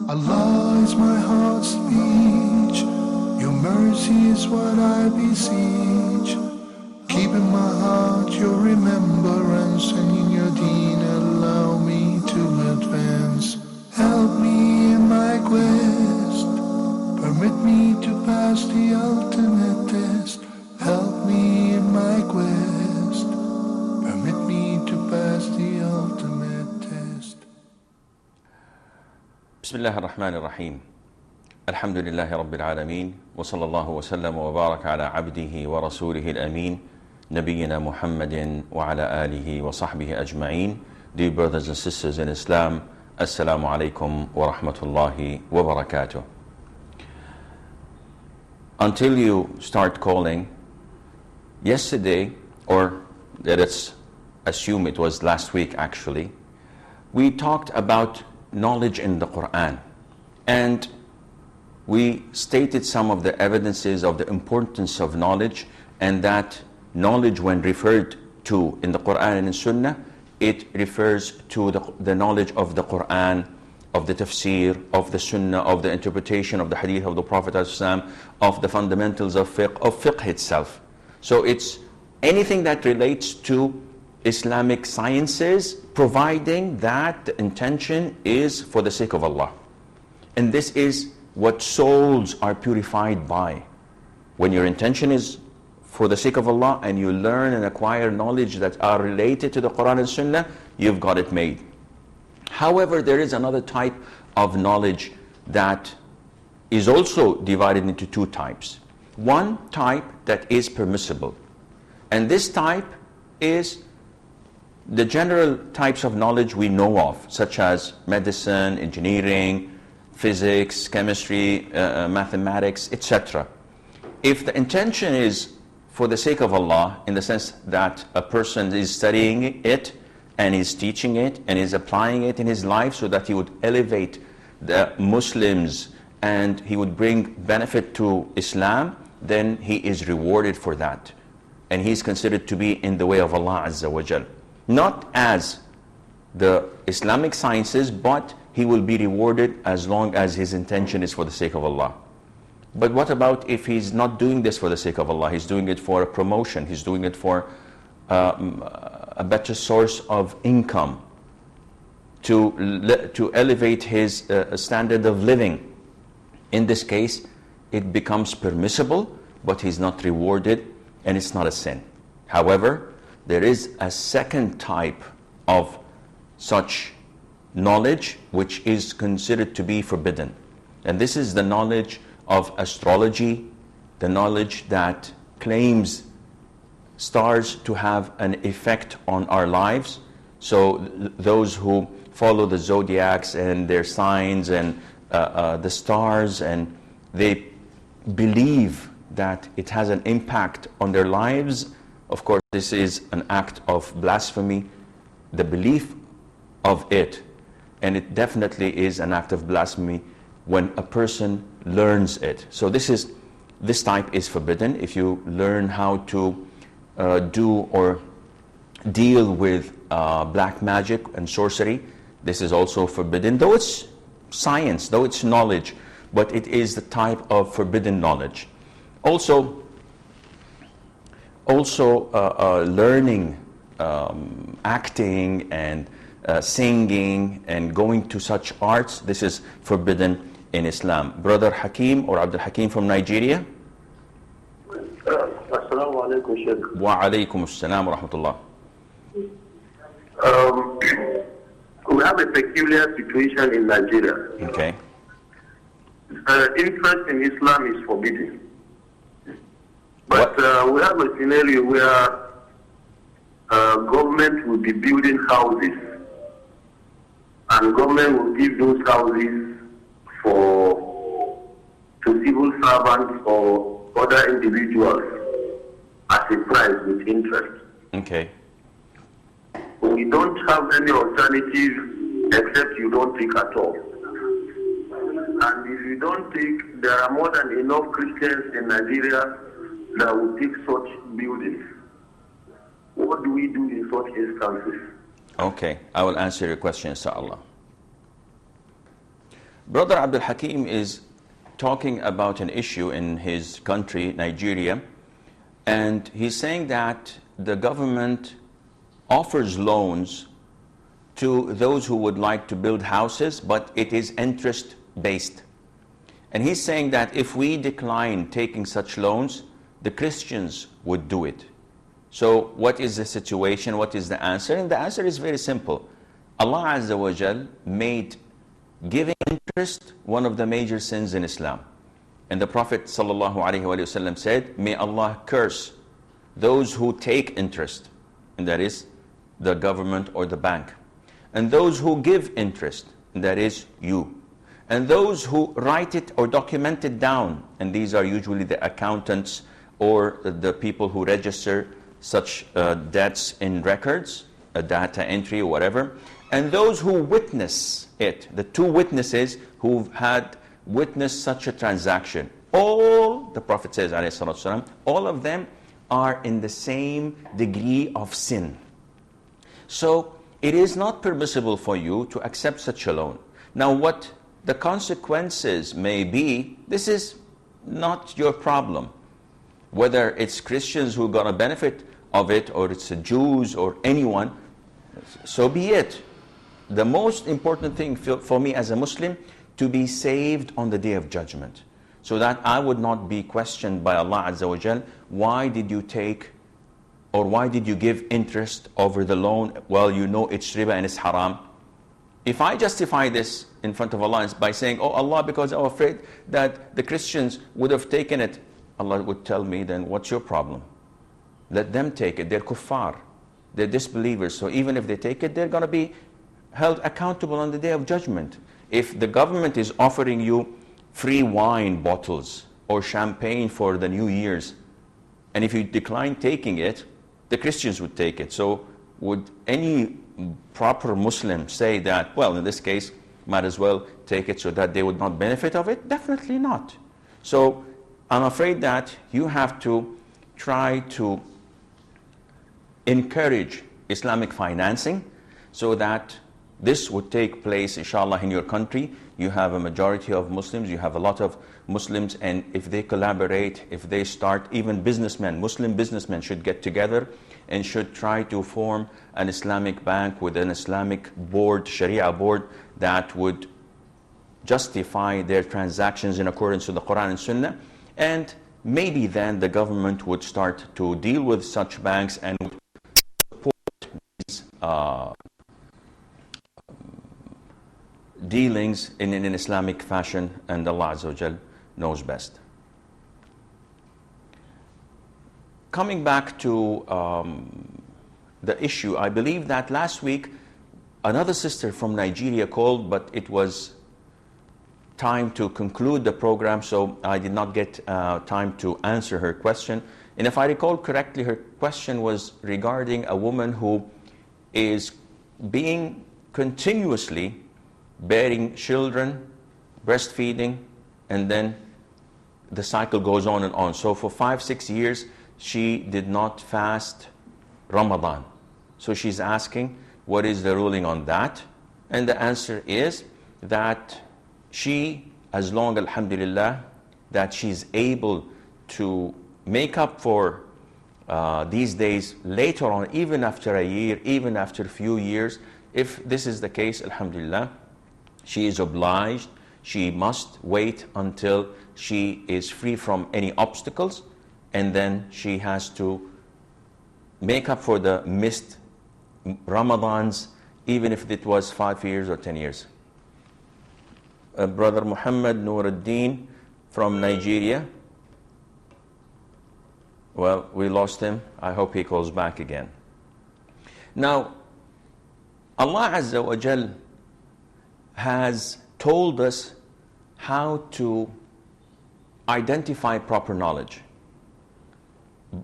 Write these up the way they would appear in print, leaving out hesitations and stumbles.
Allah is my heart's speech. Your mercy is what I beseech. Keep in my heart your remembrance, and in your deen allow me to advance. Help me in my quest. Permit me to pass the ultimate test. Help me in my quest. Permit me to pass the ultimate test. بسم الله الرحمن الرحيم. الحمد لله رب العالمين، وصلى الله وسلم وبارك على عبده ورسوله الأمين نبينا محمد وعلى آله وصحبه أجمعين. Dear brothers and sisters in Islam, Assalamu alaikum wa rahmatullahi wa barakatuh. Until you start calling, yesterday, or let us assume it was last week actually, we talked about knowledge in the Quran, and we stated some of the evidences of the importance of knowledge, and that knowledge, when referred to in the Quran and in Sunnah, it refers to the knowledge of the Quran, of the tafsir, of the Sunnah, of the interpretation of the hadith of the Prophet ﷺ, of the fundamentals of fiqh itself. So it's anything that relates to Islamic sciences, providing that the intention is for the sake of Allah. And this is what souls are purified by. When your intention is for the sake of Allah and you learn and acquire knowledge that are related to the Quran and Sunnah, you've got it made. However, there is another type of knowledge that is also divided into two types. One type that is permissible, and this type is the general types of knowledge we know of, such as medicine, engineering, physics, chemistry, mathematics, etc. If the intention is for the sake of Allah, in the sense that a person is studying it and is teaching it and is applying it in his life so that he would elevate the Muslims and he would bring benefit to Islam, then he is rewarded for that. And he is considered to be in the way of Allah Azza wa Jal. Not as the Islamic sciences, but he will be rewarded as long as his intention is for the sake of Allah. But what about if he's not doing this for the sake of Allah? He's doing it for a promotion. He's doing it for a better source of income, to elevate his standard of living. In this case, it becomes permissible, but he's not rewarded, and it's not a sin. However, there is a second type of such knowledge which is considered to be forbidden. And this is the knowledge of astrology, the knowledge that claims stars to have an effect on our lives. So those who follow the zodiacs and their signs and the stars, and they believe that it has an impact on their lives. Of course, this is an act of blasphemy, the belief of it, and it definitely is an act of blasphemy when a person learns it. So this type is forbidden. If you learn how to do or deal with black magic and sorcery, this is also forbidden, though it's science, though it's knowledge, but it is the type of forbidden knowledge. Also learning acting and singing and going to such arts, this is forbidden in Islam. Brother Hakim or Abdul Hakim from Nigeria. Assalamu alaikum, Sheikh. Wa alaikum assalam wa rahmatullah. We have a peculiar situation in Nigeria. Okay. Interest in Islam is forbidden. But we have a scenario where government will be building houses, and government will give those houses to civil servants or other individuals at a price with interest. Okay. We don't have any alternative except you don't take at all. And if you don't take, there are more than enough Christians in Nigeria that will take such buildings. What do we do in such instances? Okay, I will answer your question, inshallah. Brother Abdul Hakim is talking about an issue in his country, Nigeria, and he's saying that the government offers loans to those who would like to build houses, but it is interest based. And he's saying that if we decline taking such loans, the Christians would do it. So what is the situation? What is the answer? And the answer is very simple. Allah Azza wa Jal made giving interest one of the major sins in Islam. And the Prophet ﷺ said, may Allah curse those who take interest, and that is the government or the bank, and those who give interest, and that is you, and those who write it or document it down, and these are usually the accountants or the people who register such debts in records, a data entry or whatever, and those who witness it, the two witnesses who've had witnessed such a transaction. All, the Prophet says, ﷺ, all of them are in the same degree of sin. So it is not permissible for you to accept such a loan. Now what the consequences may be, this is not your problem. Whether it's Christians who are going to benefit of it, or it's the Jews or anyone, so be it. The most important thing for me as a Muslim, to be saved on the Day of Judgment, so that I would not be questioned by Allah Azza wa Jal, why did you take or why did you give interest over the loan? Well, you know it's riba and it's haram. If I justify this in front of Allah by saying, oh Allah, because I'm afraid that the Christians would have taken it, Allah would tell me, then what's your problem? Let them take it. They're kuffar, they're disbelievers, so even if they take it, they're going to be held accountable on the Day of Judgment. If the government is offering you free wine bottles or champagne for the New Year's, and if you decline taking it, the Christians would take it. So would any proper Muslim say that, well, in this case, might as well take it so that they would not benefit of it? Definitely not. So I'm afraid that you have to try to encourage Islamic financing so that this would take place, inshallah, in your country. You have a majority of Muslims, you have a lot of Muslims, and if they collaborate, if they start, even businessmen, Muslim businessmen should get together and should try to form an Islamic bank with an Islamic board, Sharia board, that would justify their transactions in accordance with the Quran and Sunnah. And maybe then the government would start to deal with such banks and would support these dealings in an Islamic fashion, and Allah Azza wa Jal knows best. Coming back to the issue, I believe that last week another sister from Nigeria called, but it was time to conclude the program, so I did not get time to answer her question. And if I recall correctly, her question was regarding a woman who is being continuously bearing children, breastfeeding, and then the cycle goes on and on. So for 5-6 years, she did not fast Ramadan. So she's asking, what is the ruling on that? And the answer is that she, as long, alhamdulillah, that she's able to make up for these days later on, even after a year, even after a few years, if this is the case, alhamdulillah, she is obliged, she must wait until she is free from any obstacles, and then she has to make up for the missed Ramadans, even if it was 5 years or 10 years. Brother Muhammad Nuruddin from Nigeria. Well, we lost him. I hope he calls back again. Now, Allah Azza wa Jal has told us how to identify proper knowledge.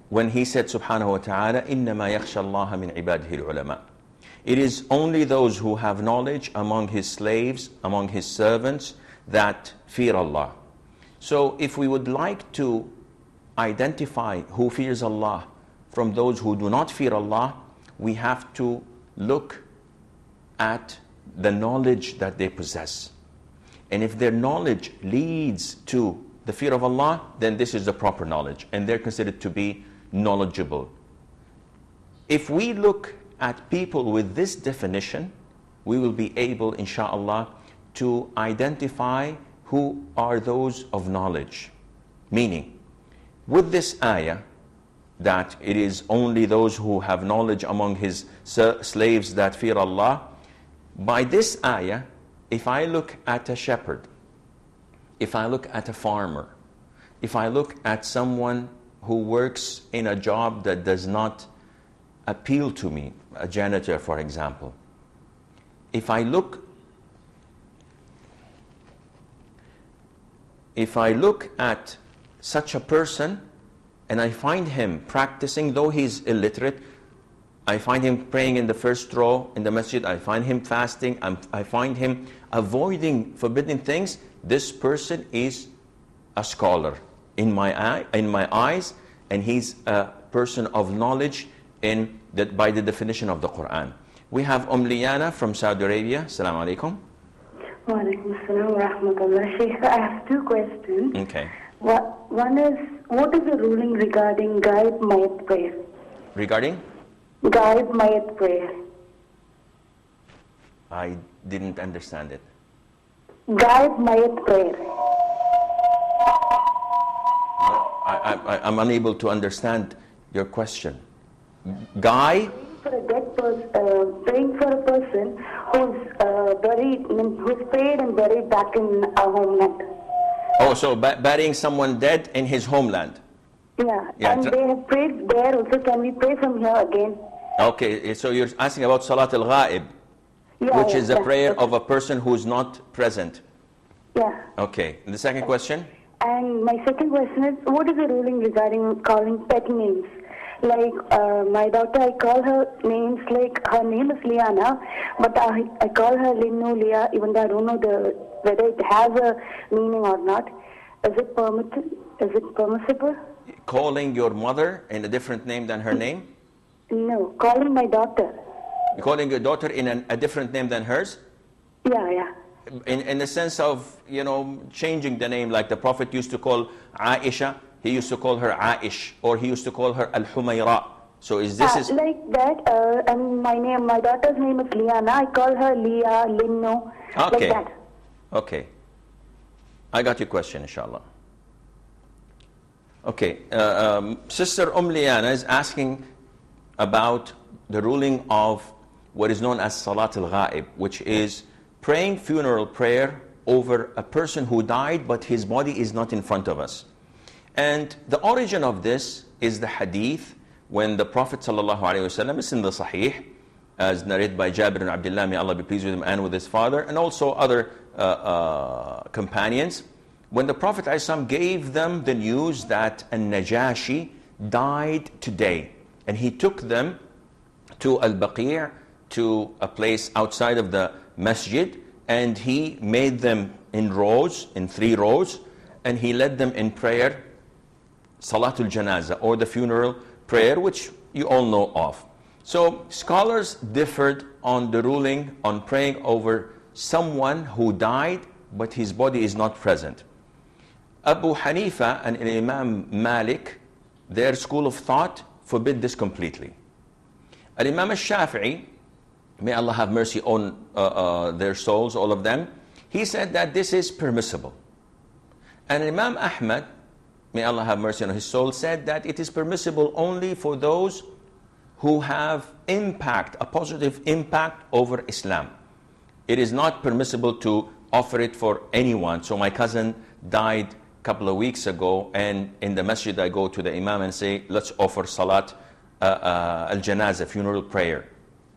When He said, subhanahu wa ta'ala, إِنَّمَا يَخْشَى اللَّهَ مِنْ عِبَادِهِ الْعُلَمَاءِ. It is only those who have knowledge among His slaves, among His servants, that fear Allah. So if we would like to identify who fears Allah from those who do not fear Allah, we have to look at the knowledge that they possess. And if their knowledge leads to the fear of Allah, then this is the proper knowledge, and they're considered to be knowledgeable. If we look at people with this definition, we will be able, inshallah, to identify who are those of knowledge. Meaning, with this ayah, that it is only those who have knowledge among his slaves that fear Allah, by this ayah, if I look at a shepherd, if I look at a farmer, if I look at someone who works in a job that does not appeal to me, a janitor, for example, if I look at such a person and I find him practicing, though he's illiterate, I find him praying in the first row in the masjid, I find him fasting, I find him avoiding forbidden things, this person is a scholar in my eyes, and he's a person of knowledge by the definition of the Quran. We have Liana from Saudi Arabia. Assalamu alaikum. Wa alaikum assalam wa rahmatullah. Sheikh, I have two questions. Okay. One is, what is the ruling regarding Ghaib Mayat prayer? Regarding? Ghaib Mayat prayer. I didn't understand it. Ghaib Mayat prayer. No, I'm unable to understand your question. Guy? For a dead person, praying for a person who's prayed and buried back in our homeland. Oh, so burying someone dead in his homeland. Yeah, and they have prayed there also. Can we pray from here again? Okay, so you're asking about Salat al-Ghaib, which is a prayer of a person who's not present. Yeah. Okay, and the second question? And my second question is, what is the ruling regarding calling pet names? Like my daughter, I call her names like, her name is Liana, but I call her Linnu, Leah, even though I don't know whether it has a meaning or not. Is it permitted? Is it permissible? Calling your mother in a different name than her name? No, calling my daughter. Calling your daughter in a different name than hers? Yeah. In the sense of, changing the name, like the Prophet used to call Aisha, he used to call her Aish, or he used to call her Al-Humayra. So like that, and my daughter's name is Liana. I call her Leah, Linno, okay. Like that. Okay. I got your question, inshallah. Okay. Sister Liana is asking about the ruling of what is known as Salat al-Ghaib, which is praying funeral prayer over a person who died, but his body is not in front of us. And the origin of this is the hadith when the Prophet ﷺ is in the Sahih, as narrated by Jabir and Abdullah, may Allah be pleased with him and with his father, and also other companions, when the Prophet ﷺ gave them the news that An-Najashi died today, and he took them to Al-Baqi', to a place outside of the masjid, and he made them in rows, in 3 rows, and he led them in prayer, Salatul Janaza, or the funeral prayer, which you all know of. So scholars differed on the ruling on praying over someone who died, but his body is not present. Abu Hanifa and Imam Malik, their school of thought, forbid this completely. Imam al-Shafi'i, may Allah have mercy on their souls, all of them, he said that this is permissible. And Imam Ahmad, may Allah have mercy on his soul, said that it is permissible only for those who have impact, a positive impact over Islam. It is not permissible to offer it for anyone. So my cousin died a couple of weeks ago, and in the masjid I go to the imam and say, let's offer Salat al-Janaza, funeral prayer.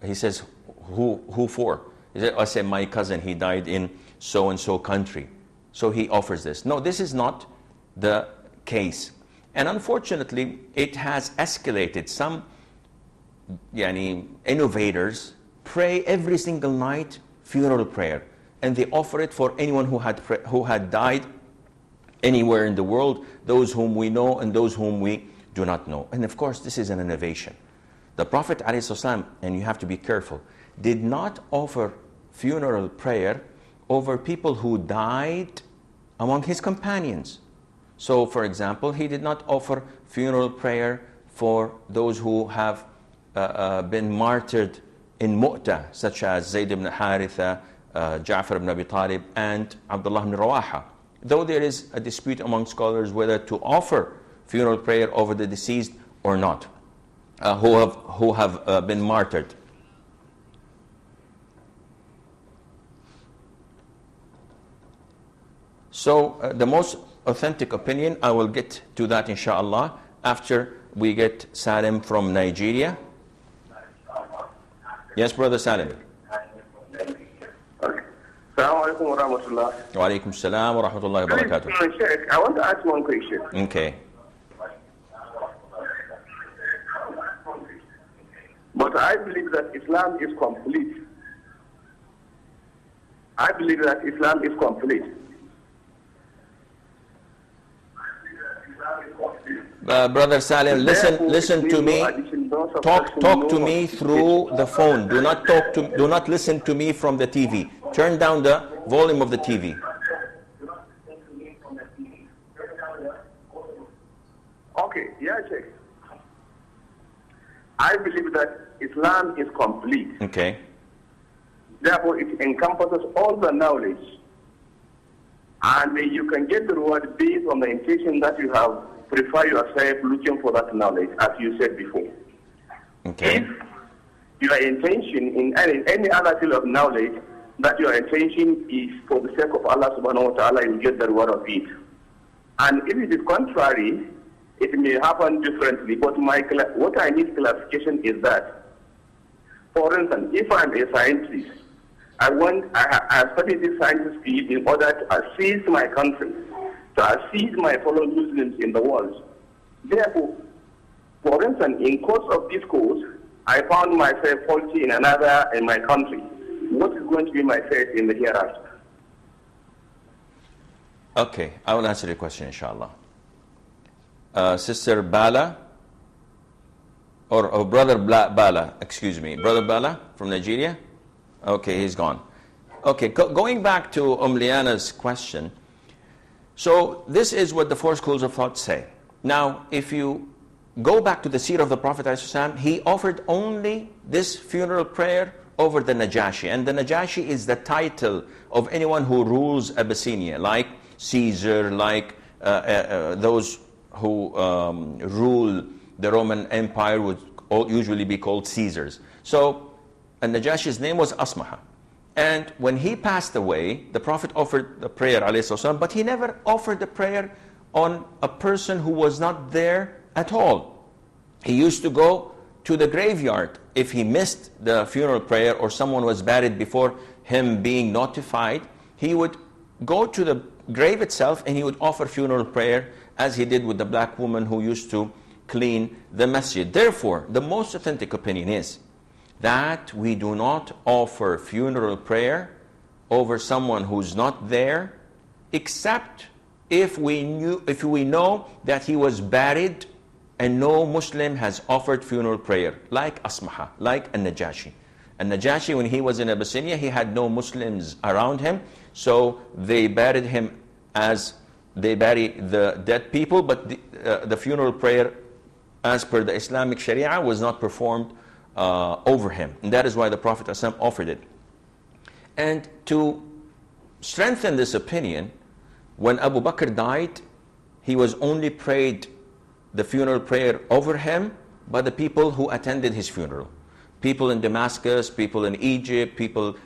He says, who for? He said, I say, my cousin, he died in so-and-so country. So he offers this. No, this is not the case. And unfortunately, it has escalated. Some innovators pray every single night funeral prayer, and they offer it for anyone who had died anywhere in the world, those whom we know and those whom we do not know. And of course, this is an innovation. The Prophet ﷺ, and you have to be careful, did not offer funeral prayer over people who died among his companions. So, for example, he did not offer funeral prayer for those who have been martyred in Mu'tah, such as Zayd ibn Haritha, Ja'far ibn Abi Talib, and Abdullah ibn Rawaha. Though there is a dispute among scholars whether to offer funeral prayer over the deceased or not, who have been martyred. So the most authentic opinion, I will get to that inshallah after we get Salim from Nigeria. Yes, brother Salim. Assalamu alaikum wa rahmatullah. Wa alaikum salam wa rahmatullahi wa barakatuh. Sheikh, I want to ask one question. Okay. But I believe that Islam is complete. I believe that Islam is complete. Brother Salim, listen to me. Talk to me through the phone. Do not listen to me from the TV. Turn down the volume of the TV. Okay, yeah, Sheikh. I believe that Islam is complete. Okay. Therefore, it encompasses all the knowledge. And you can get the reward based on the intention that you have prepared yourself looking for that knowledge, as you said before. Okay. If your intention in any other field of knowledge, that your intention is for the sake of Allah subhanahu wa ta'ala, you get the reward of it. And if it is contrary, it may happen differently. But what I need clarification is that, for instance, if I'm a scientist, I studied this scientist field in order to assist my country, to assist my fellow Muslims in the world. Therefore, for instance, in course of this course, I found myself faulty in my country. What is going to be my fate in the hereafter? Okay, I will answer your question, inshallah. Sister Bala, or Brother Bala, excuse me. Brother Bala from Nigeria? Okay, he's gone. Okay, going back to Liana's question. So this is what the four schools of thought say. Now, if you go back to the seerah of the Prophet ﷺ, he offered only this funeral prayer over the Najashi. And the Najashi is the title of anyone who rules Abyssinia, like Caesar, like those who rule the Roman Empire would usually be called Caesars. So Najashi's name was Asmaha. And when he passed away, the Prophet offered the prayer, ﷺ, but he never offered the prayer on a person who was not there at all. He used to go to the graveyard. If he missed the funeral prayer or someone was buried before him being notified, he would go to the grave itself and he would offer funeral prayer, as he did with the black woman who used to clean the masjid. Therefore, the most authentic opinion is that we do not offer funeral prayer over someone who's not there, except if we know that he was buried and no Muslim has offered funeral prayer, like Asmaha, like An-Najashi. An-Najashi, when he was in Abyssinia, he had no Muslims around him, so they buried him as they bury the dead people, but the funeral prayer, as per the Islamic Sharia, was not performed over him. And that is why the Prophet ﷺ offered it. And to strengthen this opinion, when Abu Bakr died, he was only prayed the funeral prayer over him by the people who attended his funeral. People in Damascus, people in Egypt, people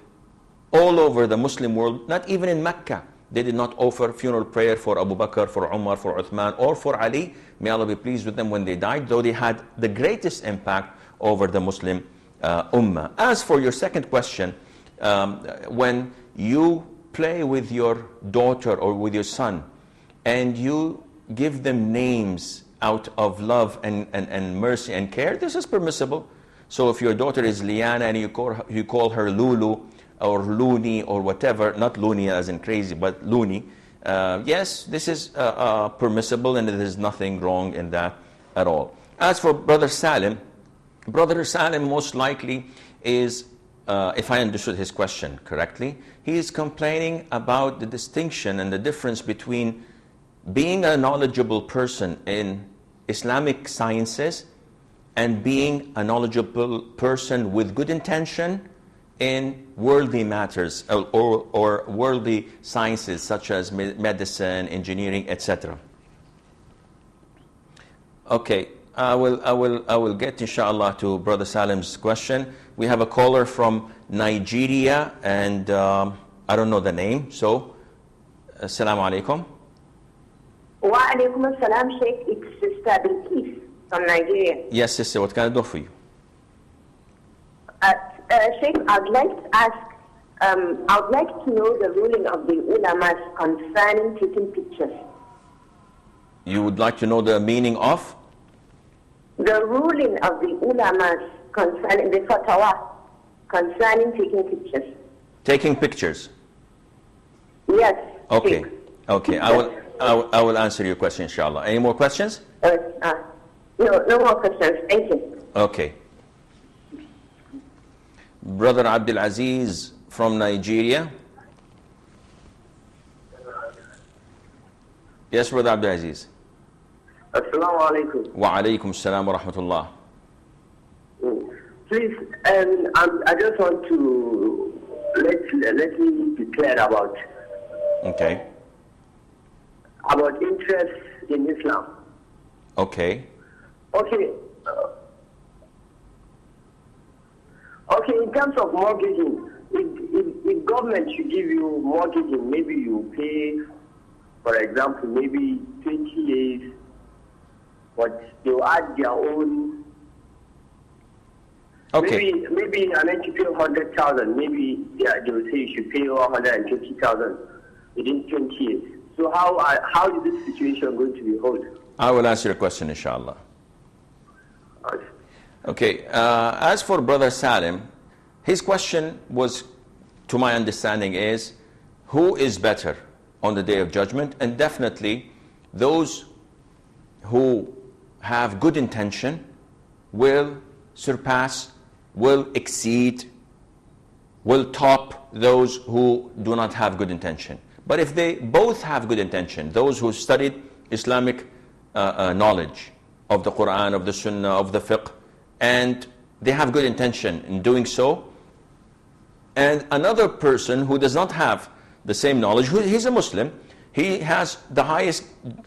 all over the Muslim world, not even in Mecca. They did not offer funeral prayer for Abu Bakr, for Umar, for Uthman, or for Ali. May Allah be pleased with them when they died, though they had the greatest impact over the Muslim Ummah. As for your second question, when you play with your daughter or with your son, and you give them names out of love and mercy and care, this is permissible. So if your daughter is Liana and you call her Lulu or Looney or whatever, not Looney as in crazy, but Looney, yes, this is permissible, and there is nothing wrong in that at all. As for Brother Salim most likely is if I understood his question correctly, he is complaining about the distinction and the difference between being a knowledgeable person in Islamic sciences and being a knowledgeable person with good intention in worldly matters or worldly sciences such as medicine, engineering, etc. Okay, I will get inshallah to Brother Salim's question. We have a caller from Nigeria, and I don't know the name, so assalamu alaikum. Wa alaikum assalam, Sheikh. It's Sister Bilqis from Nigeria. Yes, sister, what can I do for you? Sheikh, I'd like to ask, I'd like to know the ruling of the ulamas concerning taking pictures. You would like to know the meaning of? The ruling of the ulamas concerning the fatwa concerning taking pictures. Taking pictures? Yes. Okay. Sheikh. Okay, I will answer your question, inshallah. Any more questions? No more questions. Thank you. Okay. Brother Abdul Aziz from Nigeria. Yes, Brother Abdul Aziz. Assalamu alaikum. Wa alaikum salam wa rahmatullah. Please, I just want to let me be clear about Okay. interest in Islam. Okay. Okay. Okay, in terms of mortgaging, if government should give you mortgaging, maybe you pay, for example, maybe 20 years, but they'll add their own. Okay. Maybe I meant to pay 100,000. Maybe they will say you should pay 150,000 within 20 years. So how is this situation going to be held? I will answer your question, inshallah. Okay, as for Brother Salim, his question was, to my understanding, is who is better on the Day of Judgment? And definitely those who have good intention will surpass, will exceed, will top those who do not have good intention. But if they both have good intention, those who studied Islamic knowledge of the Quran, of the Sunnah, of the fiqh, and they have good intention in doing so, and another person who does not have the same knowledge, he's a Muslim, he has the highest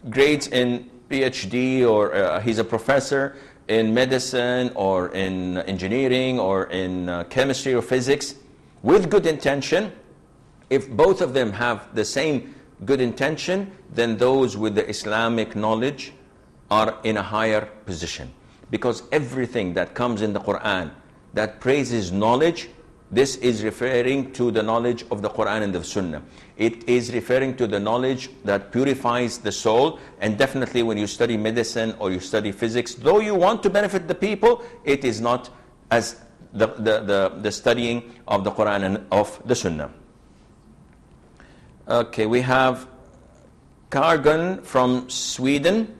grades in PhD, or he's a professor in medicine or in engineering or in chemistry or physics, with good intention, if both of them have the same good intention, then those with the Islamic knowledge are in a higher position. Because everything that comes in the Quran that praises knowledge, this is referring to the knowledge of the Quran and the Sunnah. It is referring to the knowledge that purifies the soul. And definitely when you study medicine or you study physics, though you want to benefit the people, it is not as the studying of the Quran and of the Sunnah. Okay, we have Kargun from Sweden,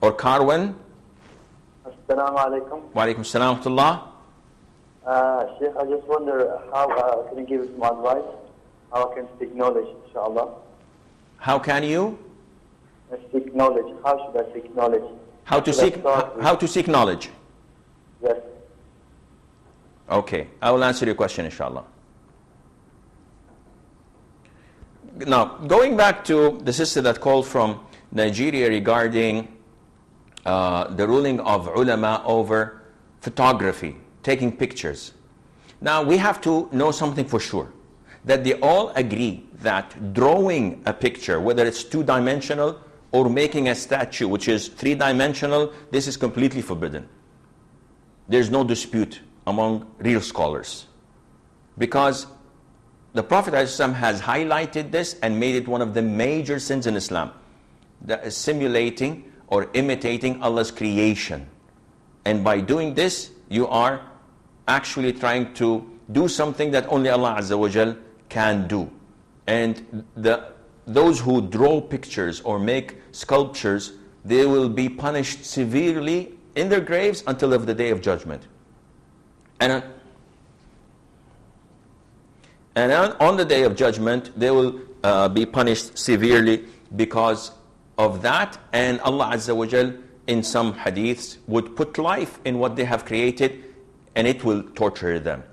or Karwan. Assalamu alaikum. Wa alaikum salam wa rahmatullah. Sheikh, I just wonder how can you give some advice? How I can seek knowledge, inshallah? How can you? Seek knowledge. How should I seek knowledge? How to seek knowledge? Yes. Okay, I will answer your question, inshallah. Now, going back to the sister that called from Nigeria regarding the ruling of ulama over photography, taking pictures. Now, we have to know something for sure, that they all agree that drawing a picture, whether it's two-dimensional or making a statue, which is three-dimensional, this is completely forbidden. There's no dispute among real scholars. Because the Prophet ﷺ has highlighted this and made it one of the major sins in Islam, that is simulating or imitating Allah's creation. And by doing this, you are actually trying to do something that only Allah Azza wa Jal can do. And those who draw pictures or make sculptures, they will be punished severely in their graves until of the Day of Judgment. And And on the day of judgment, they will be punished severely because of that. And Allah Azza wa Jal, in some hadiths, would put life in what they have created, and it will torture them.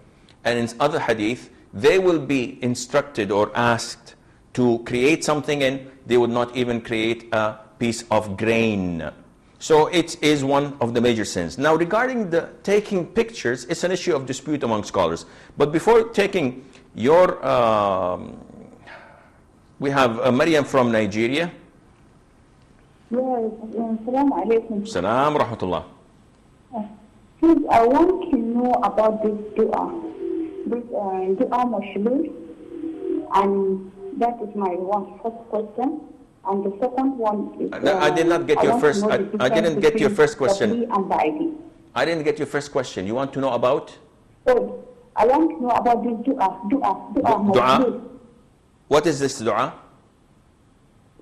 And in other hadith, they will be instructed or asked to create something, and they would not even create a piece of grain. So it is one of the major sins. Now regarding the taking pictures, it's an issue of dispute among scholars. But before taking your, we have Maryam from Nigeria. Yes, Assalamu alaikum. Salam rahmatullah. Please, I want to know about this dua. This dua mashlul. And that is my first question. And the second one is... I did not get your first... I didn't get your first question. And I didn't get your first question. You want to know about? Oh, I want to know about this dua. Dua? What is this dua?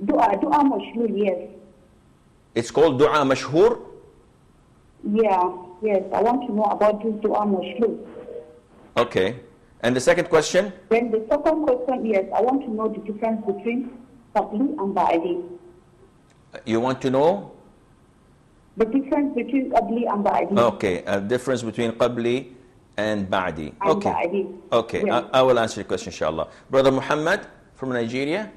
Dua mashlul, yes. It's called dua mashhur? Yeah, yes. I want to know about this dua mashlul. Okay. And the second question? Then the second question, yes, I want to know the difference between qabli and ba'di. You want to know? The difference between qabli and ba'di. Okay, a difference between qabli and ba'di. Okay. Ba'di. Okay, Yes. I will answer your question, inshallah. Brother Muhammad from Nigeria.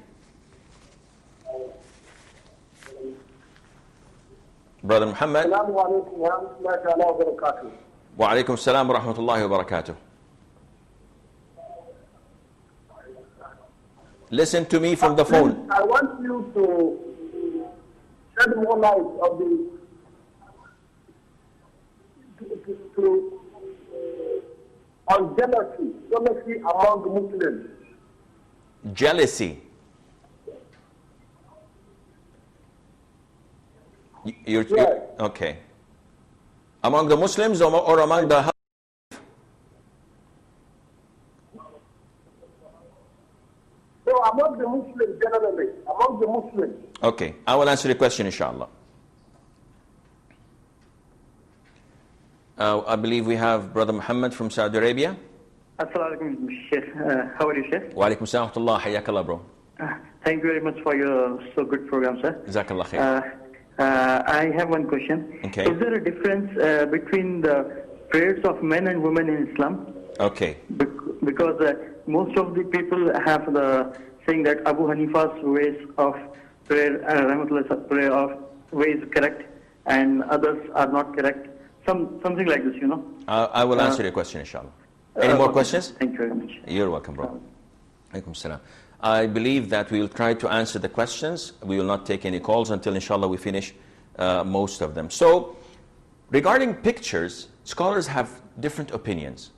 Brother Muhammad. Assalamu alaikum wa rahmatullahi wa barakatuh. Wa alaikum salam wa rahmatullahi wa barakatuh. Listen to me from the phone. I want you to shed more light of the on jealousy among Muslims. Jealousy. You're, Yes. okay. Among the Muslims or among the... So among the Muslims generally, among the Muslims. Okay, I will answer the question, inshallah. I believe we have Brother Muhammad from Saudi Arabia. Assalamu alaikum, Sheikh. How are you, Sheikh? Wa alaikum salam wa rahmatullah. Hayyakallah, bro. Thank you very much for your so good program, sir. Jazakallah khair. I have one question. Okay. Is there a difference between the prayers of men and women in Islam? Okay. Because most of the people have the saying that Abu Hanifa's ways of prayer, Rahmatullah's prayer of way is correct, and others are not correct. Something like this, you know. I will answer your question, inshallah. Any more questions? Thank you very much. You're welcome, bro. Alaikum salam. I believe that we will try to answer the questions. We will not take any calls until, inshallah, we finish most of them. So, regarding pictures, scholars have different opinions.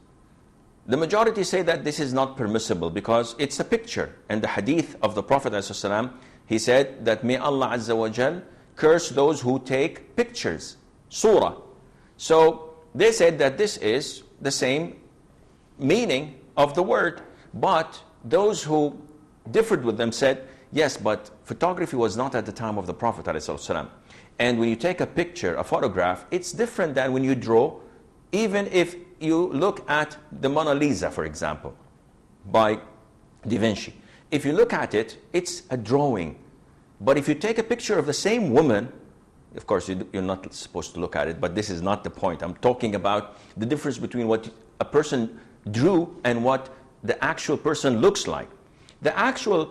The majority say that this is not permissible because it's a picture. And the hadith of the Prophet ﷺ, he said that may Allah Azza wa Jal curse those who take pictures, surah. So they said that this is the same meaning of the word, but those who differed with them said, yes, but photography was not at the time of the Prophet ﷺ. And when you take a picture, a photograph, it's different than when you draw, even if you look at the Mona Lisa, for example, by Da Vinci. If you look at it, it's a drawing. But if you take a picture of the same woman, of course, you're not supposed to look at it, but this is not the point. I'm talking about the difference between what a person drew and what the actual person looks like. The actual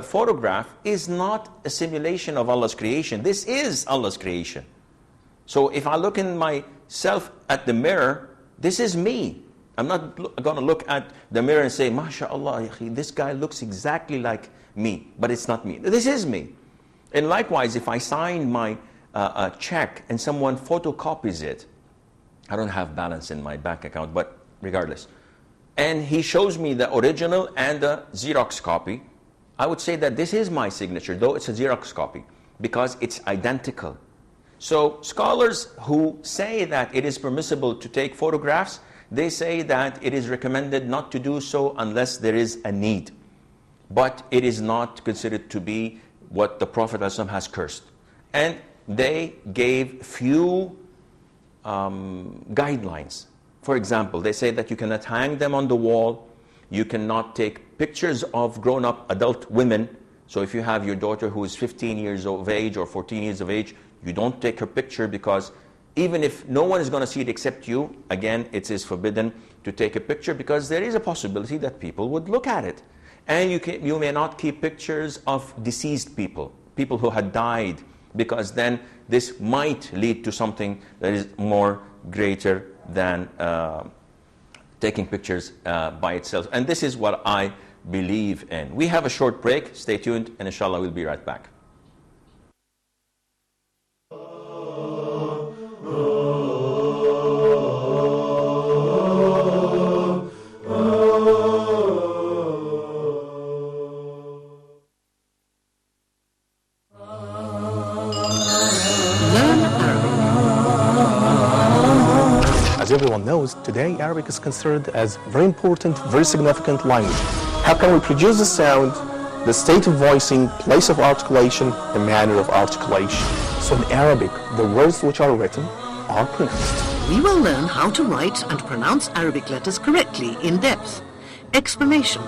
photograph is not a simulation of Allah's creation. This is Allah's creation. So if I look in myself at the mirror, this is me. I'm not going to look at the mirror and say, MashaAllah, this guy looks exactly like me, but it's not me. This is me. And likewise, if I sign my check and someone photocopies it, I don't have balance in my bank account, but regardless, and he shows me the original and the Xerox copy, I would say that this is my signature, though it's a Xerox copy, because it's identical. So scholars who say that it is permissible to take photographs, they say that it is recommended not to do so unless there is a need. But it is not considered to be what the Prophet ﷺ has cursed. And they gave few guidelines. For example, they say that you cannot hang them on the wall, You cannot take pictures of grown-up adult women. So if you have your daughter who is 15 years of age or 14 years of age, you don't take her picture, because even if no one is going to see it except you, again, it is forbidden to take a picture, because there is a possibility that people would look at it. And you may not keep pictures of deceased people, people who had died, because then this might lead to something that is more greater than taking pictures by itself. And this is what I believe in. We have a short break. Stay tuned, and inshallah we'll be right back. As everyone knows, today Arabic is considered as very important, very significant language. How can we produce the sound, the state of voicing, place of articulation, the manner of articulation? So in Arabic, the words which are written are pronounced. We will learn how to write and pronounce Arabic letters correctly in depth. Explanation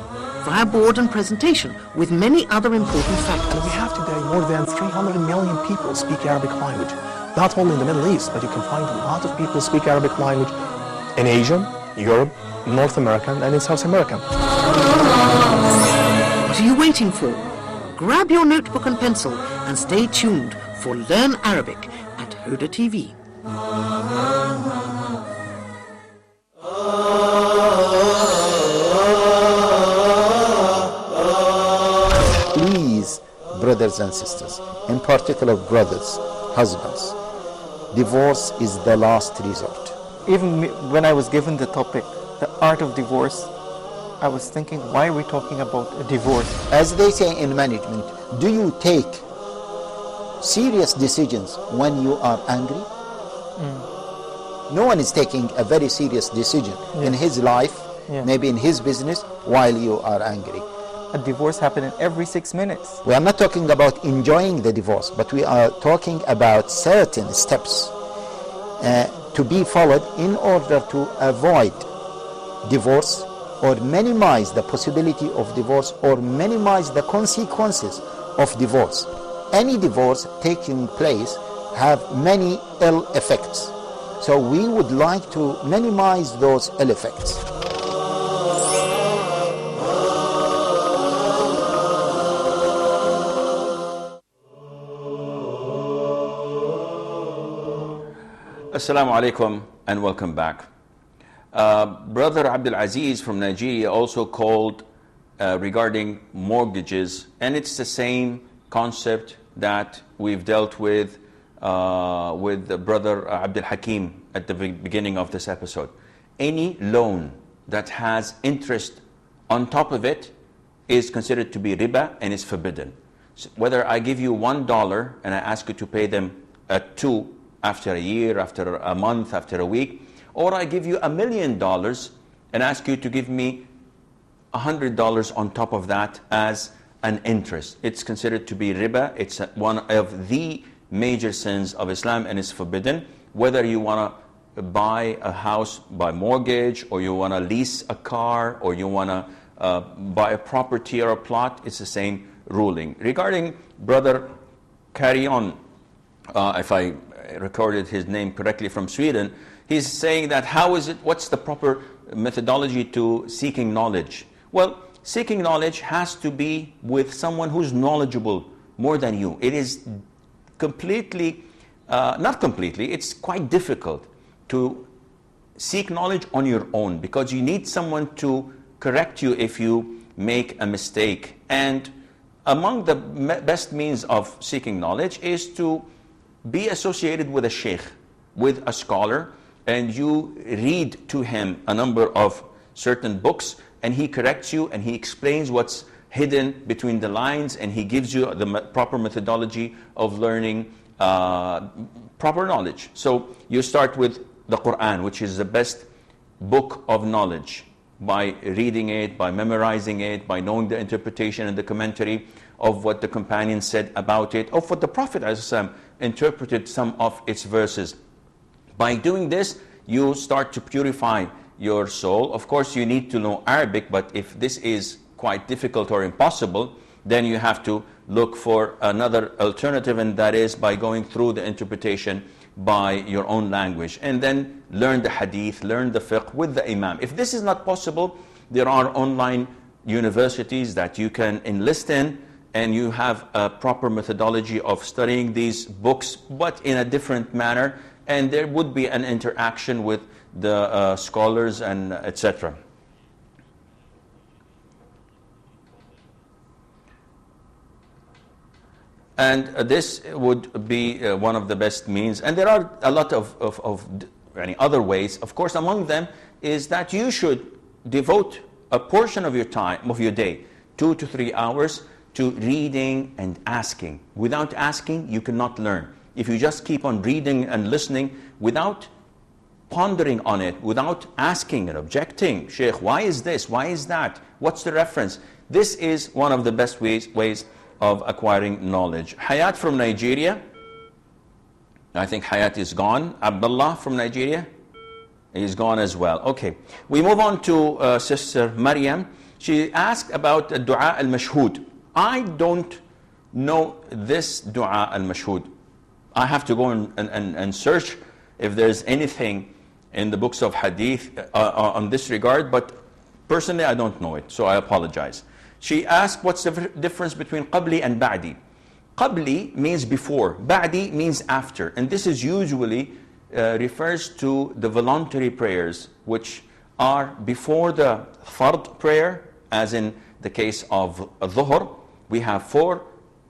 via board and presentation with many other important factors. And we have today more than 300 million people speak Arabic language. Not only in the Middle East, but you can find a lot of people speak Arabic language in Asia, Europe, North America, and in South America. What are you waiting for? Grab your notebook and pencil and stay tuned for Learn Arabic at Huda TV. Please, brothers and sisters, in particular brothers, husbands, divorce is the last resort. Even when I was given the topic, the art of divorce, I was thinking, why are we talking about a divorce? As they say in management, do you take serious decisions when you are angry? No one is taking a very serious decision in his life, maybe in his business, while you are angry. A divorce happening every 6 minutes. We are not talking about enjoying the divorce, but we are talking about certain steps to be followed in order to avoid divorce, or minimize the possibility of divorce, or minimize the consequences of divorce. Any divorce taking place have many ill effects. So we would like to minimize those ill effects. Assalamu alaikum and welcome back. Brother Abdul Aziz from Nigeria also called regarding mortgages, and it's the same concept that we've dealt with Brother Abdul Hakim at the beginning of this episode. Any loan that has interest on top of it is considered to be riba and is forbidden. So whether I give you $1 and I ask you to pay them at 2 after a year, after a month, after a week, or I give you $1 million and ask you to give me $100 on top of that as an interest. It's considered to be riba. It's one of the major sins of Islam and is forbidden. Whether you want to buy a house by mortgage, or you want to lease a car, or you want to buy a property or a plot, it's the same ruling. Regarding Brother Carry On, if I recorded his name correctly, from Sweden, he's saying that what's the proper methodology to seeking knowledge? Well, seeking knowledge has to be with someone who's knowledgeable more than you. It is completely, not completely, it's quite difficult to seek knowledge on your own, because you need someone to correct you if you make a mistake. And among the best means of seeking knowledge is to be associated with a sheikh, with a scholar, and you read to him a number of certain books, and he corrects you and he explains what's hidden between the lines, and he gives you the proper methodology of learning proper knowledge. So you start with the Quran, which is the best book of knowledge, by reading it, by memorizing it, by knowing the interpretation and the commentary of what the companions said about it, of what the Prophet ﷺ interpreted some of its verses. By doing this, you start to purify your soul. Of course, you need to know Arabic, but if this is quite difficult or impossible, then you have to look for another alternative, and that is by going through the interpretation by your own language, and then learn the hadith, learn the fiqh with the imam. If this is not possible, there are online universities that you can enlist in, and you have a proper methodology of studying these books, but in a different manner, and there would be an interaction with the scholars and etc. And this would be one of the best means. And there are a lot of other ways. Of course, among them is that you should devote a portion of your time, of your day, 2 to 3 hours, to reading and asking. Without asking, you cannot learn. If you just keep on reading and listening without pondering on it, without asking and objecting, Sheikh, why is this? Why is that? What's the reference? This is one of the best ways of acquiring knowledge. Hayat from Nigeria. I think Hayat is gone. Abdullah from Nigeria. He's gone as well. Okay. We move on to Sister Maryam. She asked about the Dua al-Mashhud. I don't know this Dua al-Mashhud. I have to go and search if there's anything in the books of Hadith on this regard, but personally I don't know it, so I apologize. She asked what's the difference between Qabli and Ba'di. Qabli means before, Ba'di means after, and this is usually refers to the voluntary prayers, which are before the Fard prayer, as in the case of Dhuhr. We have 4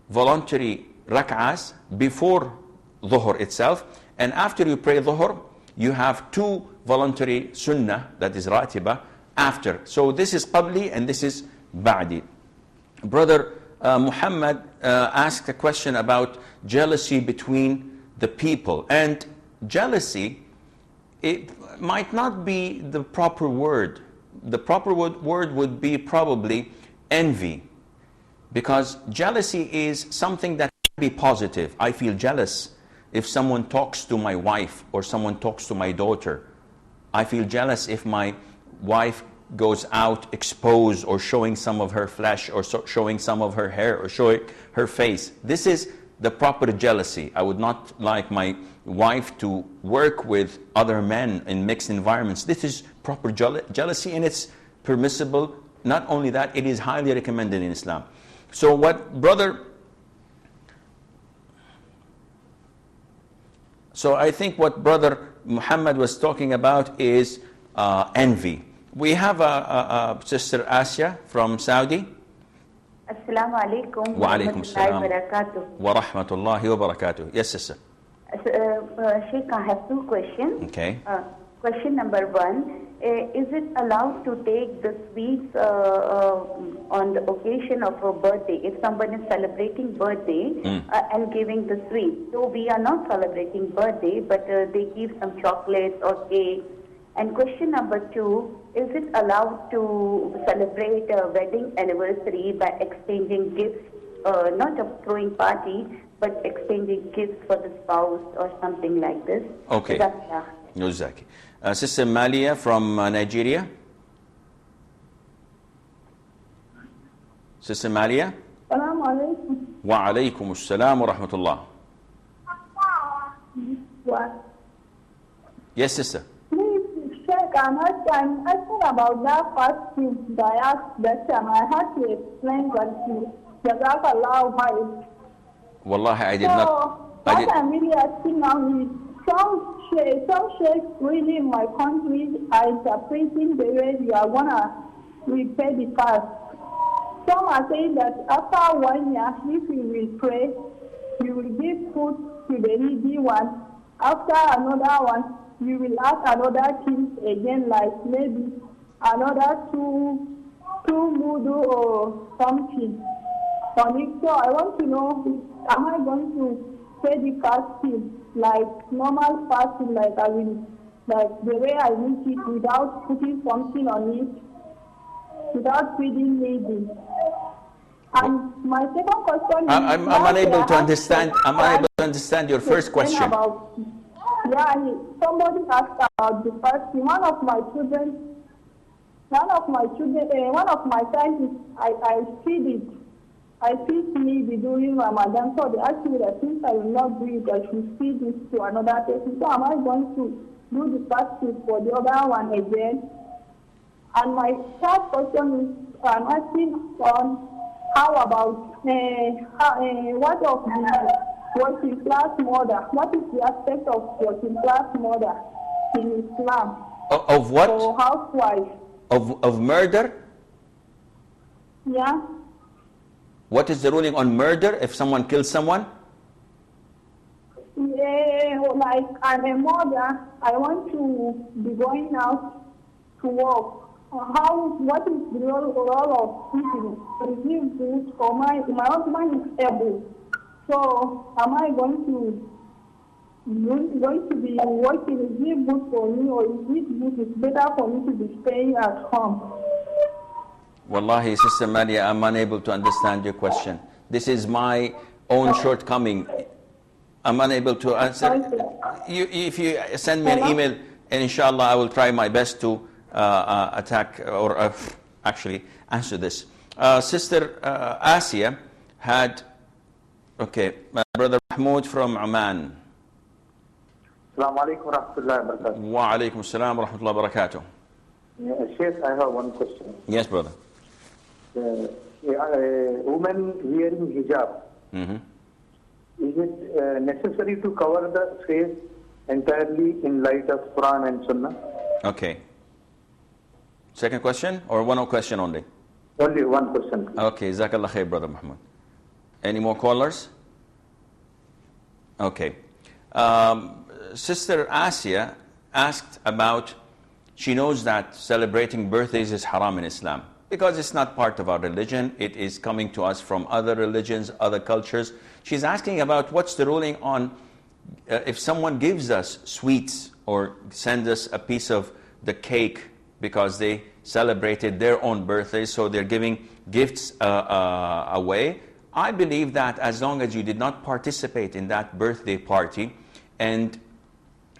voluntary rak'ahs before Dhuhr itself, and after you pray Dhuhr, you have 2 voluntary sunnah, that is Ratiba, after. So this is Qabli and this is Ba'di. Brother Muhammad asked a question about jealousy between the people. And jealousy, it might not be the proper word. The proper word would be probably envy. Because jealousy is something that can be positive. I feel jealous if someone talks to my wife or someone talks to my daughter. I feel jealous if my wife goes out exposed or showing some of her flesh or showing some of her hair or showing her face. This is the proper jealousy. I would not like my wife to work with other men in mixed environments. This is proper jealousy, and it's permissible. Not only that, it is highly recommended in Islam. So I think what Brother Muhammad was talking about is envy. We have a Sister Asya from Saudi. Assalamu alaikum wa alaikum assalam wa rahmatullahi wa barakatuh. Yes, sister. Sheikh, I have 2 questions. Okay. Question number 1, is it allowed to take the sweets on the occasion of a birthday? If someone is celebrating birthday and giving the sweets. So we are not celebrating birthday, but they give some chocolates or cake. And question number 2, is it allowed to celebrate a wedding anniversary by exchanging gifts, not a throwing party, but exchanging gifts for the spouse or something like this? Okay. Nuzaki. Sister Malia from Nigeria. Sister Malia. Assalamu alaikum. Wa alaikum assalam wa rahmatullah. What? Yes, sister. I'm asking about that fasting that I asked that time. I had to explain what Jazakallah khair. Wallahi, I did not. What I'm really asking now is some sheikhs really in my country are interpreting the way you are gonna repay the fast. Some are saying that after 1 year, if you will pray, you will give food to the needy one. After another one, you will ask another thing again, like maybe another two mudu or something on it. So I want to know, am I going to pay the fasting like normal fasting, like I will, like the way I need it, without putting something on it, without feeding needy? And my second question is, I'm unable to understand. I'm unable to understand your first question. yeah, somebody asked about the fasting. One of my friends, I feed it. I feed me during Ramadan, so they asked me that since I will not do it, I should feed it to another person. So am I going to do the fasting for the other one again? And my third question is, I'm asking on how about what of the working class mother? What is the aspect of working class mother in Islam? Of what? Or housewife. Of murder? Yeah. What is the ruling on murder if someone kills someone? Yeah, like I'm a mother, I want to be going out to work. What is the role of cooking? Receive food, or my husband is able. So am I going to be working? Is it good for me, or is it good? It's better for me to be staying at home. Wallahi, Sister Maria, I'm unable to understand your question. This is my own shortcoming. I'm unable to answer. If you send me an email, and inshallah I will try my best to actually answer this. Sister Asia had, Brother Mahmoud from Oman. Assalamu alaikum wa rahmatullahi wa barakatuh. Wa alaikum assalam wa rahmatullahi wa barakatuh. Sheikh, I have one question. Yes, brother. Women wearing hijab, is it necessary to cover the face entirely in light of Quran and Sunnah? Okay. Second question or one question only? Only one question. Okay, Jazakallah khair, Brother Mahmoud. Any more callers? Okay. Sister Asia asked about, she knows that celebrating birthdays is haram in Islam because it's not part of our religion. It is coming to us from other religions, other cultures. She's asking about what's the ruling on if someone gives us sweets or sends us a piece of the cake because they celebrated their own birthday, so they're giving gifts away. I believe that as long as you did not participate in that birthday party and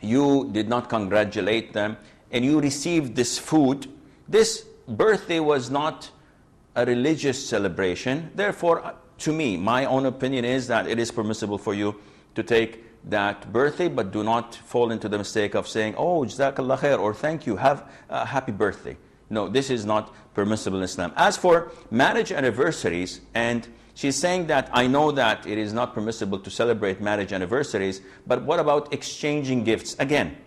you did not congratulate them and you received this food, this birthday was not a religious celebration. Therefore, to me, my own opinion is that it is permissible for you to take that birthday, but do not fall into the mistake of saying, oh, Jazakallah khair, or thank you, have a happy birthday. No, this is not permissible in Islam. As for marriage anniversaries, and she's saying that I know that it is not permissible to celebrate marriage anniversaries, but what about exchanging gifts? Again,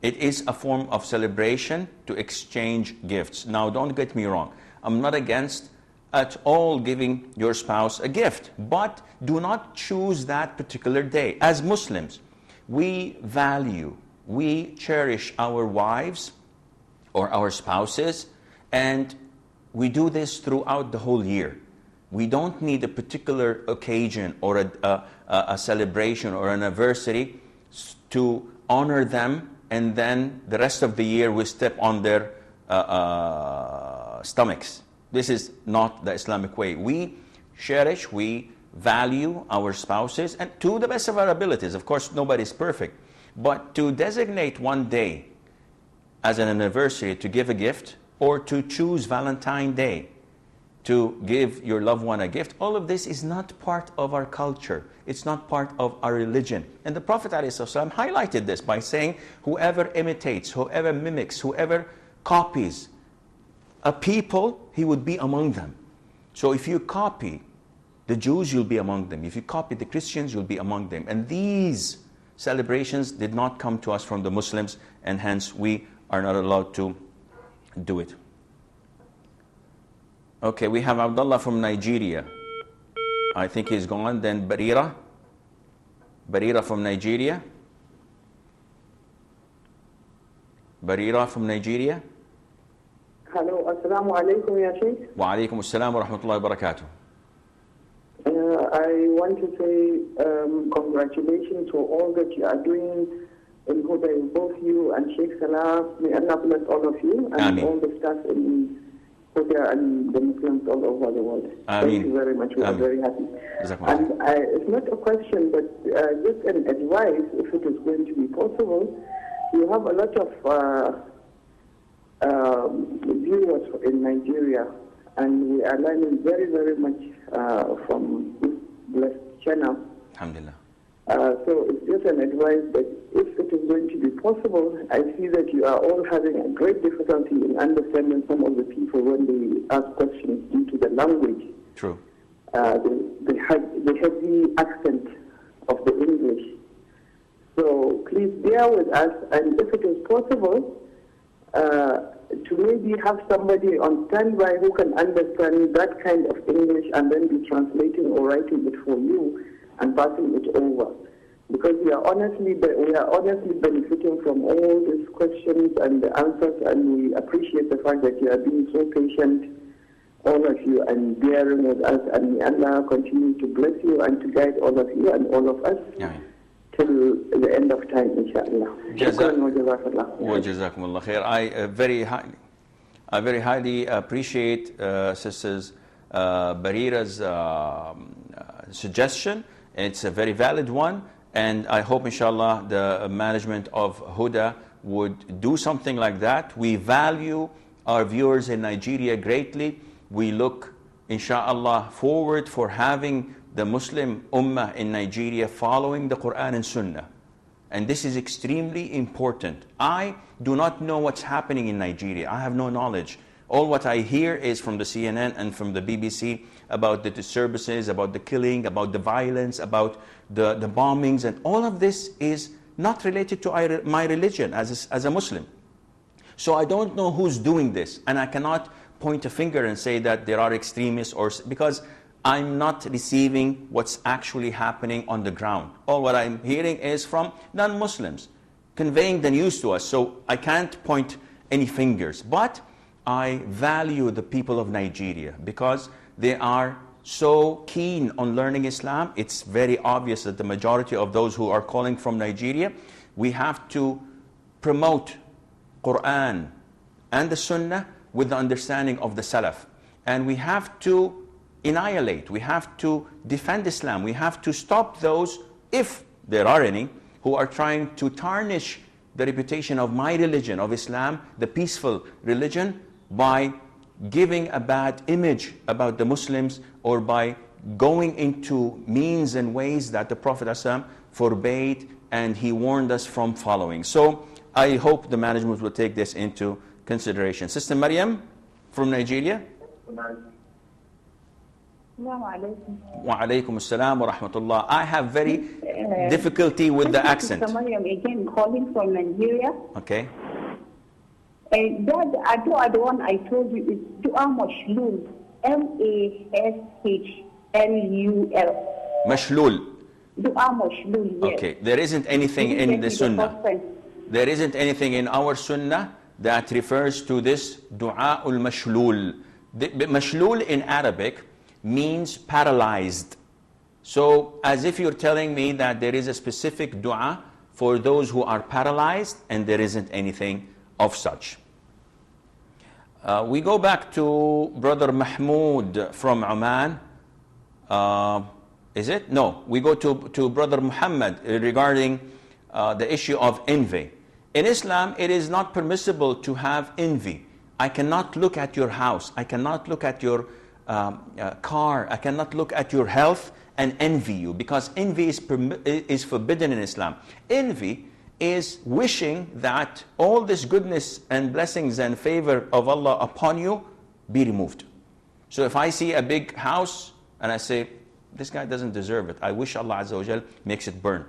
it is a form of celebration to exchange gifts. Now, don't get me wrong. I'm not against at all giving your spouse a gift, but do not choose that particular day. As Muslims, we value, we cherish our wives or our spouses, and we do this throughout the whole year. We don't need a particular occasion or a celebration or an anniversary to honor them, and then the rest of the year we step on their stomachs. This is not the Islamic way. We cherish, we value our spouses, and to the best of our abilities. Of course, nobody is perfect. But to designate one day as an anniversary to give a gift, or to choose Valentine's Day to give your loved one a gift, all of this is not part of our culture. It's not part of our religion. And the Prophet ﷺ highlighted this by saying, whoever imitates, whoever mimics, whoever copies a people, he would be among them. So if you copy the Jews, you'll be among them. If you copy the Christians, you'll be among them. And these celebrations did not come to us from the Muslims, and hence we are not allowed to do it. Okay, we have Abdullah from Nigeria. I think he's gone. Then Barira. Barira from Nigeria. Barira from Nigeria. Hello, Assalamu alaikum, Ya Sheikh. Wa alaikum assalam wa rahmatullahi wa barakatuh. I want to say congratulations for all that you are doing in Huda, both you and Sheikh Salah. May Allah bless all of you and Ameen. all the staff in Huda and the Muslims all over the world. Thank you very much. We are very happy. And it's not a question, but just an advice, if it is going to be possible. You have a lot of viewers in Nigeria, and we are learning very, very much from this blessed channel. Alhamdulillah. So it's just an advice that if it is going to be possible, I see that you are all having a great difficulty in understanding some of the people when they ask questions due to the language. True. The heavy accent of the English. So please bear with us, and if it is possible, to maybe have somebody on standby who can understand that kind of English and then be translating or writing it for you and passing it over. Because we are honestly benefiting from all these questions and the answers, and we appreciate the fact that you are being so patient, all of you, and bearing with us, and may Allah continue to bless you and to guide all of you and all of us. Till the end of time, inshallah. Jazakumullah khair. I very highly appreciate Sisters Barira's suggestion. It's a very valid one, and I hope inshallah the management of Huda would do something like that. We value our viewers in Nigeria greatly. We look inshallah forward for having the Muslim Ummah in Nigeria following the Quran and Sunnah. And this is extremely important. I do not know what's happening in Nigeria. I have no knowledge. All what I hear is from the CNN and from the BBC about the disturbances, about the killing, about the violence, about the bombings, and all of this is not related to my religion as a Muslim. So I don't know who's doing this, and I cannot point a finger and say that there are extremists, because I'm not receiving what's actually happening on the ground. All what I'm hearing is from non-Muslims conveying the news to us, so I can't point any fingers. But I value the people of Nigeria because they are so keen on learning Islam. It's very obvious that the majority of those who are calling from Nigeria, we have to promote Quran and the Sunnah with the understanding of the Salaf. And we have to annihilate, we have to defend Islam, we have to stop those, if there are any, who are trying to tarnish the reputation of my religion, of Islam, the peaceful religion, by giving a bad image about the Muslims or by going into means and ways that the Prophet ﷺ forbade and he warned us from following. So I hope the management will take this into consideration. Sister Maryam from Nigeria. Wa alaykum assalam wa rahmatullah. I have very difficulty with the accent. Sister Maryam again calling from Nigeria. Okay. That the one I told you is Dua Mashlul, Mashlul. Mashlul. Dua Mashlul, yes. Okay, there isn't anything in the Sunnah. There isn't anything in our Sunnah that refers to this Dua al-Mashlul. Mashlul in Arabic means paralyzed. So as if you're telling me that there is a specific dua for those who are paralyzed, and there isn't anything of such. We go back to Brother Mahmoud from Oman. Is it? No. We go to Brother Muhammad regarding the issue of envy. In Islam, it is not permissible to have envy. I cannot look at your house. I cannot look at your car. I cannot look at your health and envy you, because envy is forbidden in Islam. Envy is wishing that all this goodness and blessings and favor of Allah upon you be removed. So if I see a big house and I say, this guy doesn't deserve it, I wish Allah Azza wa Jal makes it burn.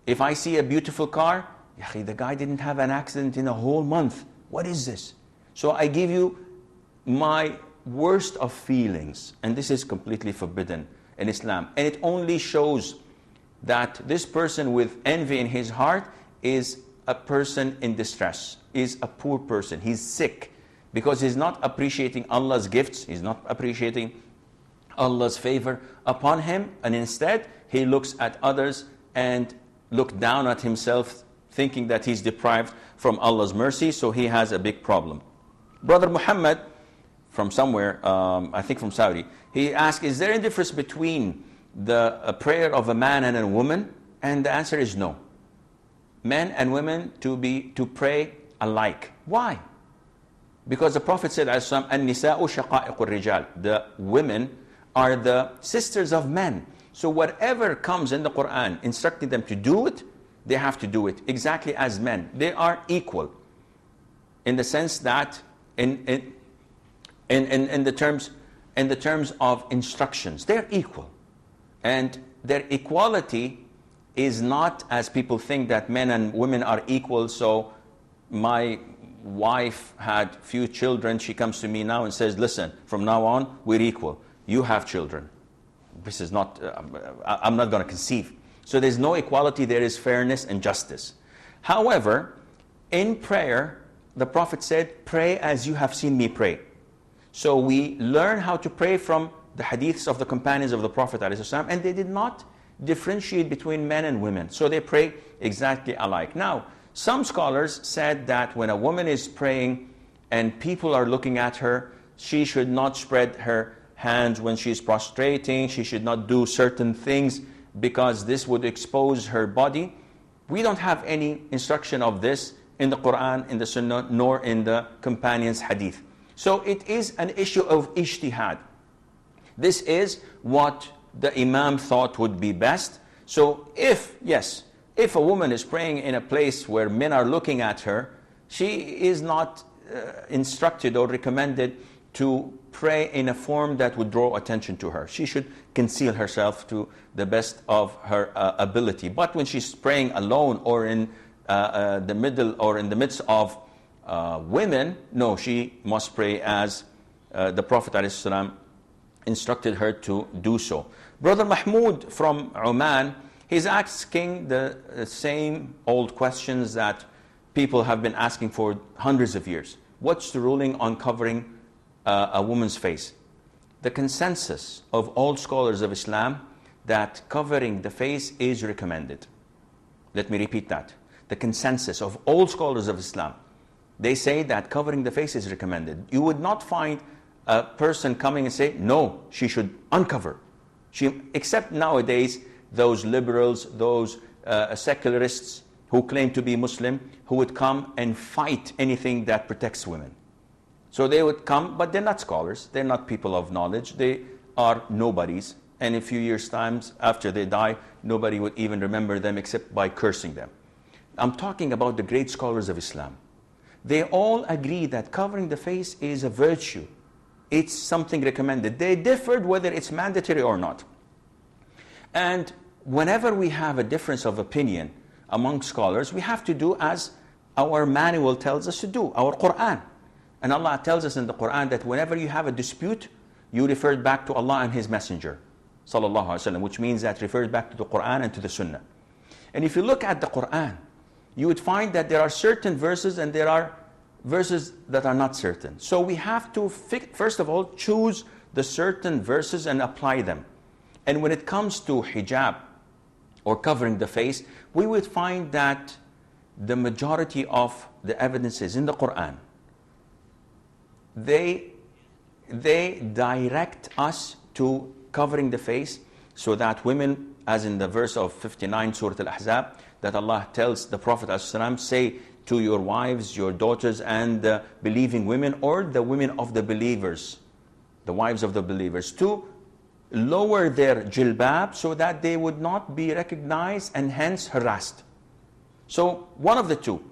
If I see a beautiful car, the guy didn't have an accident in a whole month. What is this? So I give you my worst of feelings, and this is completely forbidden in Islam. And it only shows that this person with envy in his heart is a person in distress, is a poor person, he's sick, because he's not appreciating Allah's gifts, he's not appreciating Allah's favor upon him, and instead he looks at others and looks down at himself, thinking that he's deprived from Allah's mercy, so he has a big problem. Brother Muhammad from somewhere, I think from Saudi. He asked, is there any difference between a prayer of a man and a woman? And the answer is no. Men and women to pray alike. Why? Because the Prophet said, "An-nisa'u shaqa'iqur rijal." The women are the sisters of men. So whatever comes in the Quran instructing them to do it, they have to do it exactly as men. They are equal in the sense that in the terms of instructions, they're equal, and their equality is not as people think that men and women are equal. So my wife had few children, she comes to me now and says, listen, from now on we're equal, you have children. This is not, I'm not going to conceive. So there's no equality, there is fairness and justice. However, in prayer, the Prophet said, pray as you have seen me pray. So we learn how to pray from the hadiths of the companions of the Prophet ﷺ, and they did not differentiate between men and women. So they pray exactly alike. Now, some scholars said that when a woman is praying and people are looking at her, she should not spread her hands when she is prostrating. She should not do certain things because this would expose her body. We don't have any instruction of this in the Quran, in the Sunnah, nor in the companions' hadith. So it is an issue of ijtihad. This is what the Imam thought would be best. So if a woman is praying in a place where men are looking at her, she is not instructed or recommended to pray in a form that would draw attention to her. She should conceal herself to the best of her ability. But when she's praying alone or in the middle or in the midst of women, no, she must pray as the Prophet ﷺ instructed her to do so. Brother Mahmoud from Oman, he's asking the same old questions that people have been asking for hundreds of years. What's the ruling on covering a woman's face? The consensus of all scholars of Islam that covering the face is recommended. Let me repeat that. The consensus of all scholars of Islam, they say that covering the face is recommended. You would not find a person coming and say, no, she should uncover. Except nowadays, those liberals, those secularists who claim to be Muslim, who would come and fight anything that protects women. So they would come, but they're not scholars, they're not people of knowledge, they are nobodies. And in a few years' time, after they die, nobody would even remember them except by cursing them. I'm talking about the great scholars of Islam. They all agree that covering the face is a virtue. It's something recommended. They differed whether it's mandatory or not. And whenever we have a difference of opinion among scholars, we have to do as our manual tells us to do, our Quran. And Allah tells us in the Quran that whenever you have a dispute, you refer it back to Allah and His Messenger, sallallahu alaihi wasallam, which means that refers back to the Quran and to the Sunnah. And if you look at the Quran, you would find that there are certain verses and there are verses that are not certain. So we have to, first of all, choose the certain verses and apply them. And when it comes to hijab or covering the face, we would find that the majority of the evidences in the Quran, they direct us to covering the face so that women, as in the verse of 59 Surah Al-Ahzab, that Allah tells the Prophet ﷺ, say to your wives, your daughters, and the believing women, or the women of the believers, the wives of the believers, to lower their jilbab so that they would not be recognized and hence harassed. So one of the two,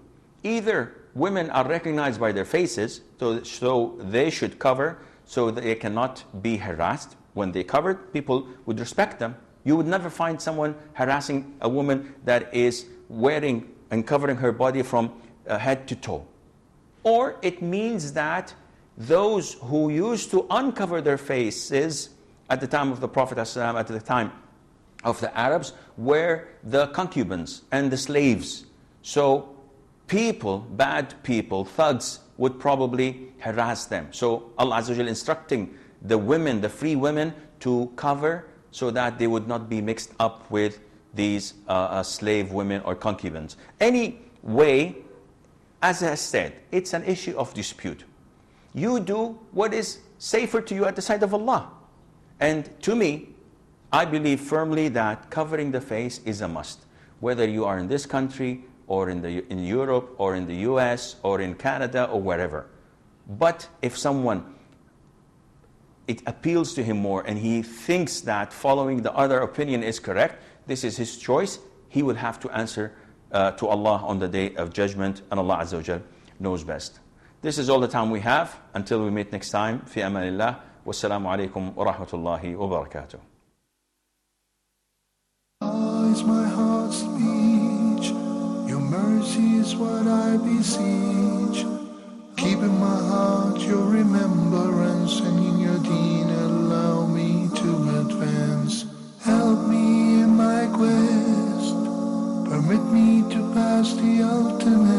either women are recognized by their faces, so they should cover so that they cannot be harassed. When they covered, people would respect them. You would never find someone harassing a woman that is wearing and covering her body from head to toe. Or it means that those who used to uncover their faces at the time of the Prophet ﷺ, at the time of the Arabs, were the concubines and the slaves. So people, bad people, thugs, would probably harass them. So Allah Azza wa Jalla instructing the women, the free women, to cover so that they would not be mixed up with these slave women or concubines. Anyway, as I said, it's an issue of dispute. You do what is safer to you at the sight of Allah. And to me, I believe firmly that covering the face is a must, whether you are in this country or in Europe or in the US or in Canada or wherever. But if someone, it appeals to him more and he thinks that following the other opinion is correct, this is his choice, he will have to answer to Allah on the day of judgment, and Allah Azza wa Jal knows best. This is all the time we have. Until we meet next time, fi amanillah, wassalamu alaikum wa rahmatullahi wa barakatuh. Is my heart's speech, your mercy is what I beseech. Keep in my heart your remembrance, and in your deen allow me to advance. Help me in my quest, permit me to pass the ultimate